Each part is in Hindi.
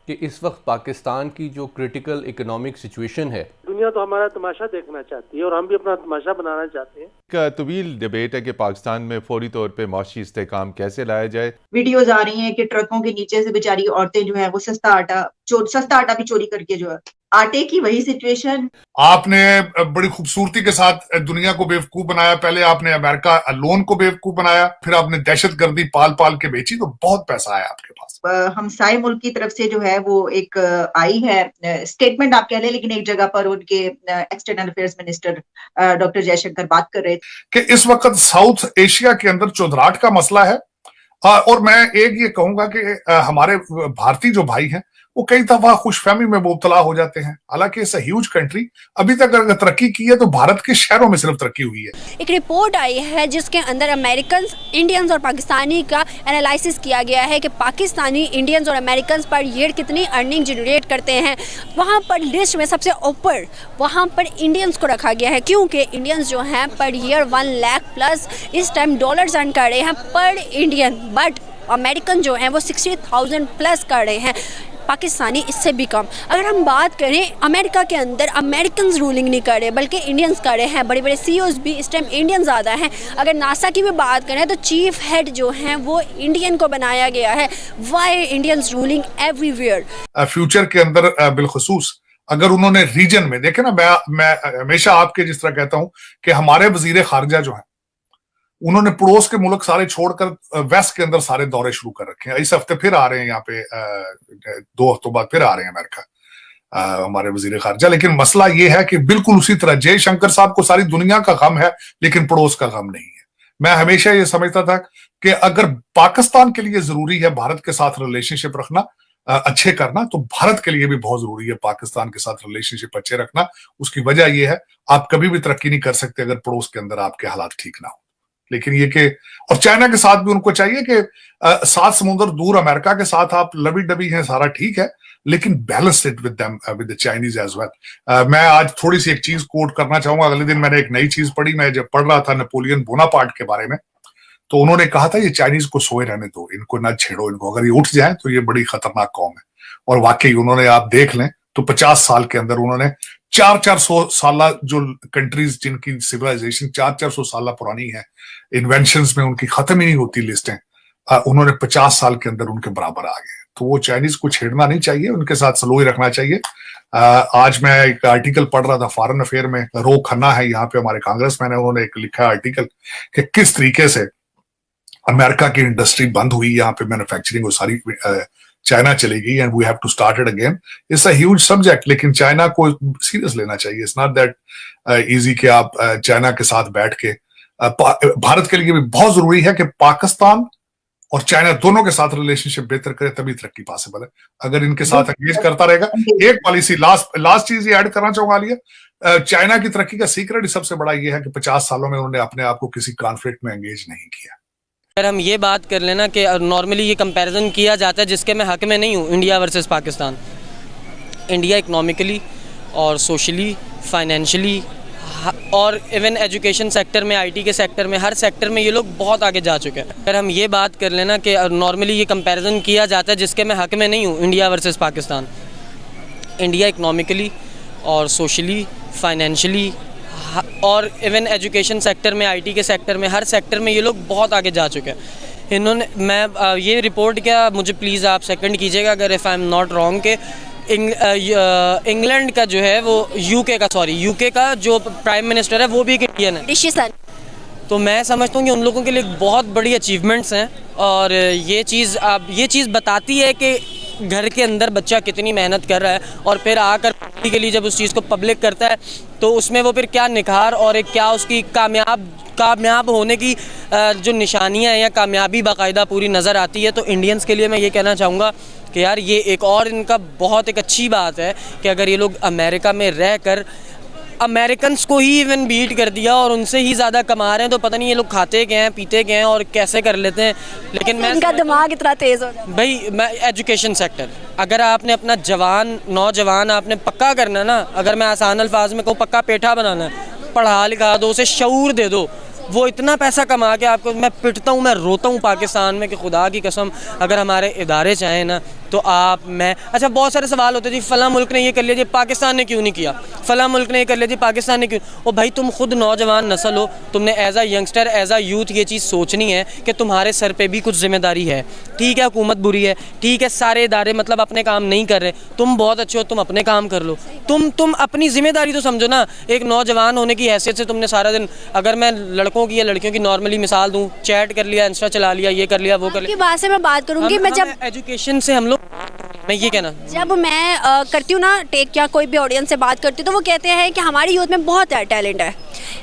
कि इस वक्त पाकिस्तान की जो क्रिटिकल इकोनॉमिक सिचुएशन है, दुनिया तो हमारा तमाशा देखना चाहती है और हम भी अपना तमाशा बनाना चाहते हैं। का तवील डिबेट है कि पाकिस्तान में फौरी तौर पे माशी इस्तेहकाम कैसे लाया जाए। वीडियोज आ रही हैं कि ट्रकों के नीचे से बेचारी औरतें जो है वो सस्ता आटा भी चोरी करके जो है आटे की वही सिचुएशन। आपने बड़ी खूबसूरती के साथ दुनिया को बेवकूफ बनाया। पहले आपने अमेरिका लोन को बेवकूफ बनाया, फिर आपने दहशतगर्दी पाल पाल के बेची, तो बहुत पैसा आया आपके पास। हमसाए मुल्क की तरफ से जो है वो एक आई है स्टेटमेंट आप कह लें, लेकिन एक जगह पर उनके external affairs minister doctor Jaishankar बात कर रहे थे कि इस वक्त साउथ एशिया के अंदर चौधराहट का मसला है। और मैं एक ये कहूंगा कि हमारे भारतीय जो भाई हैं वो कई दफा खुशफहमी में मुब्तला हो जाते हैं। हालांकि इट्स अ ह्यूज कंट्री, अभी तक अगर तरक्की की है तो भारत के शहरों में सिर्फ तरक्की हुई है। एक रिपोर्ट आई है जिसके अंदर अमेरिकन, इंडियंस और पाकिस्तानी का एनालिसिस किया गया है कि पाकिस्तानी, इंडियंस और अमेरिकन पर ईयर कितनी अर्निंग जनरेट करते हैं। वहाँ पर लिस्ट में सबसे ऊपर वहाँ पर इंडियंस को रखा गया है, क्योंकि इंडियंस जो हैं पर ईयर 1 लाख प्लस इस टाइम डॉलर्स अर्न कर रहे हैं पर इंडियन, बट अमेरिकन जो हैं वो 60,000 प्लस कर रहे हैं, पाकिस्तानी इससे भी कम। अगर हम बात करें अमेरिका के अंदर, अमेरिकन रूलिंग नहीं कर रहे बल्कि इंडियंस कर रहे हैं। बड़े बड़े सीईओज भी इस टाइम इंडियन ज़्यादा हैं। अगर नासा की भी बात करें तो चीफ हेड जो हैं वो इंडियन को बनाया गया है। Why Indians ruling everywhere. Future के अंदर बिलखुसूस अगर उन्होंने रीजन में देखे ना, मैं हमेशा आपके जिस तरह कहता हूं कि हमारे वजीर खारजा जो है उन्होंने पड़ोस के मुल्क सारे छोड़कर वेस्ट के अंदर सारे दौरे शुरू कर रखे हैं। इस हफ्ते फिर आ रहे हैं यहाँ पे, 2 हफ्तों बाद फिर आ रहे हैं अमेरिका हमारे वजीर खारजा। लेकिन मसला ये है कि बिल्कुल उसी तरह जयशंकर साहब को सारी दुनिया का गम है लेकिन पड़ोस का गम नहीं है। मैं हमेशा ये समझता था कि अगर पाकिस्तान के लिए जरूरी है भारत के साथ रिलेशनशिप रखना, अच्छे करना, तो भारत के लिए भी बहुत जरूरी है पाकिस्तान के साथ रिलेशनशिप अच्छे रखना। उसकी वजह यह है आप कभी भी तरक्की नहीं कर सकते अगर पड़ोस के अंदर आपके हालात ठीक ना हो। लेकिन ये कि और चाइना के साथ भी उनको चाहिए कि 7 समुद्र दूर अमेरिका के साथ आप लबी डबी हैं, सारा ठीक है, लेकिन balance it with them with the Chinese as well. मैं आज थोड़ी सी एक चीज कोट करना चाहूंगा। अगले दिन मैंने एक नई चीज पढ़ी। मैं जब पढ़ रहा था नेपोलियन बोनापार्ट के बारे में, तो उन्होंने कहा था ये चाइनीज को सोए रहने दो, इनको ना छेड़ो, इनको अगर ये उठ जाए तो ये बड़ी खतरनाक कौम है। और वाकई उन्होंने, आप देख लें तो 50 साल के अंदर उन्होंने 400 साल जो कंट्रीज जिनकी सिविलाइजेशन 400 साल पुरानी है, इन्वेंशंस में उनकी खत्म ही नहीं होती लिस्टें, उन्होंने 50 साल के अंदर उनके बराबर आ गए। तो वो चाइनीज को छेड़ना नहीं चाहिए, उनके साथ सलोई रखना चाहिए। आज मैं एक आर्टिकल पढ़ रहा था फॉरेन अफेयर में, रो खन्ना है यहाँ पे हमारे कांग्रेसमैन है, उन्होंने एक लिखा आर्टिकल कि किस तरीके से अमेरिका की इंडस्ट्री बंद हुई, यहाँ पे मैन्युफैक्चरिंग वो सारी चाइना चली गई and we have to start it again. It's a huge subject, लेकिन चाइना को सीरियस लेना चाहिए। इट्स नॉट दैट इजी कि आप चाइना के साथ बैठ के, भारत के लिए भी बहुत जरूरी है कि पाकिस्तान और चाइना दोनों के साथ रिलेशनशिप बेहतर करे, तभी तरक्की पॉसिबल है। अगर इनके साथ एंगेज करता रहेगा, एक पॉलिसी लास्ट चीज ये ऐड करना चाहूंगा आलिया, चाइना की तरक्की का सीक्रेट सबसे बड़ा ये है कि 50 सालों में उन्होंने अपने आप को किसी कॉन्फ्लिक्ट में एंगेज नहीं किया। अगर हम ये बात कर लेना कि नॉर्मली ये कंपैरिजन किया जाता है जिसके मैं हक में नहीं हूँ, India versus Pakistan. India economically और सोशली, फाइनेंशियली और इवन एजुकेशन सेक्टर में, आईटी के सेक्टर में, हर सेक्टर में ये लोग बहुत आगे जा चुके हैं। अगर हम ये बात कर लेना कि नॉर्मली ये कंपैरिजन किया जाता है जिसके मैं हक में नहीं हूँ, India versus Pakistan. India economically और सोशली, फाइनेंशियली और इवन एजुकेशन सेक्टर में, आईटी के सेक्टर में, हर सेक्टर में ये लोग बहुत आगे जा चुके हैं। इन्होंने, मैं ये रिपोर्ट क्या, मुझे प्लीज़ आप सेकंड कीजिएगा अगर if I am not wrong, के इंग्लैंड का जो है वो यूके का जो प्राइम मिनिस्टर है वो भी एक इंडियन है। तो मैं समझता हूँ कि उन लोगों के लिए बहुत बड़ी अचीवमेंट्स हैं और ये चीज़ बताती है कि घर के अंदर बच्चा कितनी मेहनत कर रहा है और फिर आकर के लिए जब उस चीज़ को पब्लिक करता है तो उसमें वो फिर क्या निखार और एक क्या उसकी कामयाब होने की जो निशानियां हैं या कामयाबी बाकायदा पूरी नज़र आती है। तो इंडियंस के लिए मैं ये कहना चाहूँगा कि यार ये एक और इनका बहुत एक अच्छी बात है कि अगर ये लोग अमेरिका में रह कर अमेरिकन्स को ही इवन बीट कर दिया और उनसे ही ज़्यादा कमा रहे हैं, तो पता नहीं ये लोग खाते क्या हैं, पीते क्या हैं और कैसे कर लेते हैं। लेकिन मैं, इनका दिमाग इतना तेज़ हो गया भाई, मैं एजुकेशन सेक्टर, अगर आपने अपना नौजवान आपने पक्का करना ना, अगर मैं आसान अल्फाज में कहूँ पक्का पेठा बनाना है, पढ़ा लिखा दो, उसे शऊर दे दो, वो इतना पैसा कमा के आपको, मैं पिटता हूँ, मैं रोता हूँ पाकिस्तान में कि खुदा की कसम अगर हमारे इदारे चाहें ना तो आप मैं अच्छा बहुत सारे सवाल होते जी, फ़लाँ मुल्क ने ये कर लिया जी, पाकिस्तान ने क्यों नहीं किया, फ़लाँ मुल्क ने ये कर लिया जी, पाकिस्तान ने क्यों। ओ भाई तुम खुद नौजवान नस्ल हो, तुमने एज आ यंगस्टर एज आ यूथ ये चीज़ सोचनी है कि तुम्हारे सर पे भी कुछ जिम्मेदारी है। ठीक है हुकूमत बुरी है, ठीक है सारे इदारे मतलब अपने काम नहीं कर रहे, तुम बहुत अच्छे हो, तुम अपने काम कर लो, तुम अपनी जिम्मेदारी तो समझो ना। एक नौजवान होने की हैसियत से तुमने सारा दिन, अगर मैं लड़कों की या लड़कियों की नॉर्मली मिसाल दूँ, चैट कर लिया, इंस्टा चला लिया, ये कर लिया, वो कर लिया। की बात से मैं बात करूँगी, मैं जब एजुकेशन से हम लोग, मैं ये कहना जब मैं करती हूँ ना टेक या कोई भी ऑडियंस से बात करती हूँ तो वो कहते हैं कि हमारी यूथ में बहुत टैलेंट है,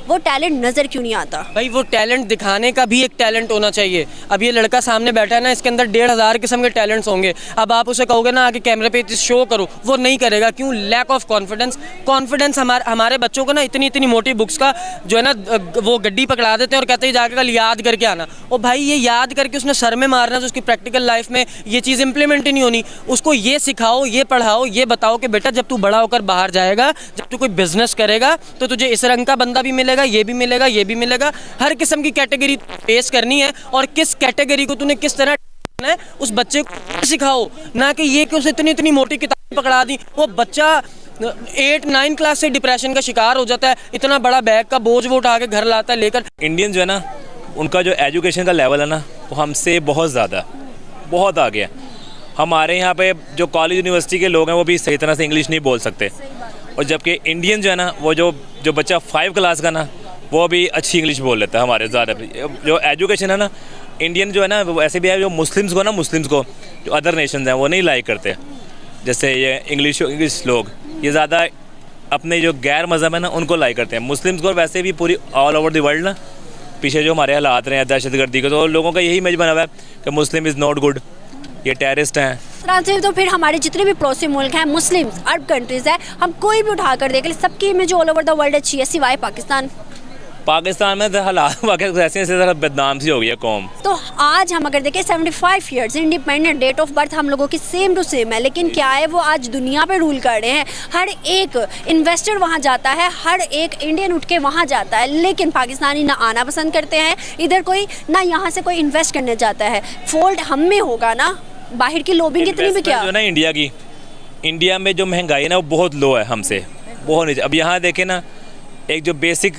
वो टैलेंट नज़र क्यों नहीं आता। भाई वो टैलेंट दिखाने का भी एक टैलेंट होना चाहिए। अब ये लड़का सामने बैठा है ना, इसके अंदर 1500 किस्म के टैलेंट्स होंगे। अब आप उसे कहोगे ना आके कैमरे पे शो करो, वो नहीं करेगा। क्यों? Lack of confidence. कॉन्फिडेंस हमारे बच्चों को ना इतनी मोटी बुक्स का जो है ना वो गड्डी पकड़ा देते हैं और कहते हैं जाके कल याद करके आना। और भाई ये याद करके उसने सर में मारना, तो उसकी प्रैक्टिकल लाइफ में ये चीज़ इंप्लीमेंट ही नहीं होनी। उसको ये सिखाओ, ये पढ़ाओ, ये बताओ कि बेटा जब तू बड़ा होकर बाहर जाएगा, जब तू कोई बिजनेस करेगा तो तुझे इस रंग का बंदा भी मिलेगा, ये भी मिलेगा, ये भी मिलेगा। हर किस्म की कैटेगरी फेस करनी है और किस कैटेगरी को तूने किस तरह है उस बच्चे को सिखाओ, ना कि ये कि उसे इतनी मोटी किताब पकड़ा दी। वो बच्चा 8-9 क्लास से डिप्रेशन का शिकार हो जाता है, इतना बड़ा बैग का बोझ वो उठा के घर लाता है लेकर। इंडियन जो है ना, उनका जो एजुकेशन का लेवल है ना, वो हमसे बहुत ज़्यादा, बहुत आगे है। हमारे यहाँ पे जो कॉलेज यूनिवर्सिटी के लोग हैं वो भी सही तरह से इंग्लिश नहीं बोल सकते, और जबकि इंडियन जो है ना, वो जो बच्चा 5 क्लास का ना, वो भी अच्छी इंग्लिश बोल लेता है हमारे ज़्यादा। जो एजुकेशन है ना इंडियन जो है ना, वो ऐसे भी है जो मुस्लिम्स को जो अदर नेशंस हैं वो नहीं लाइक करते। जैसे ये इंग्लिश लोग ये ज़्यादा अपने जो गैर मज़हब है ना उनको लाइक करते हैं। मुस्लिम्स को वैसे भी पूरी ऑल ओवर द वर्ल्ड ना, पीछे जो हमारे हालात रहे हैं दहशतगर्दी के, तो लोगों का यही इमेज बना हुआ है कि मुस्लिम इज़ नॉट गुड, ये टेररिस्ट हैं। तो फिर हमारे जितने भी पड़ोसी मुल्क हैं, मुस्लिम्स अरब कंट्रीज़ हैं, हम कोई भी उठा कर देख ले, सबकी image all over the world अच्छी है सिवाय पाकिस्तान में तो हालात वाकई ऐसे ज़रा बदनाम सी हो गई है कौम। तो आज हम अगर देखें 75 years independent, date of birth हम लोगों की सेम टू सेम है, लेकिन क्या है वो आज दुनिया पे रूल कर रहे हैं। हर एक इन्वेस्टर वहाँ जाता है, हर एक इंडियन उठ के वहाँ जाता है, लेकिन पाकिस्तानी ना आना पसंद करते हैं इधर, कोई ना यहाँ से कोई इन्वेस्ट करने जाता है। फॉल्ट हम में होगा ना, बाहर की लॉबिंग इतनी भी क्या। जो ना इंडिया में जो महंगाई है ना वो बहुत लो है, हमसे बहुत नीचे। अब यहाँ देखें ना, एक जो बेसिक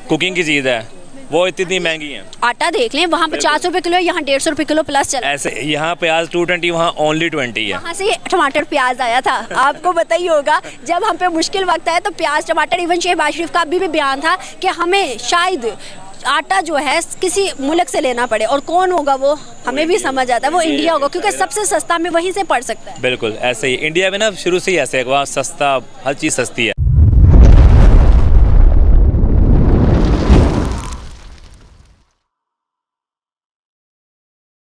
कुकिंग की चीज़ है वो इतनी महंगी है। आटा देख लें, वहाँ 50 रुपये किलो, यहाँ 150 रुपये किलो प्लस चल। ऐसे यहाँ प्याज 220, वहाँ ओनली 20 है। वहाँ से टमाटर प्याज आया था, आपको पता ही होगा। जब हम पे मुश्किल वक्त आया तो प्याज टमाटर, इवन शहबाज शरीफ का अभी भी बयान था कि हमें शायद आटा जो है किसी मुल्क से लेना पड़े, और कौन होगा वो हमें भी समझ आता है, वो इंडिया होगा, क्योंकि सबसे सस्ता में वहीं से पड़ सकता है। बिल्कुल ऐसे ही इंडिया में ना शुरू से ही ऐसे है, वहाँ सस्ता, हर चीज़ सस्ती है।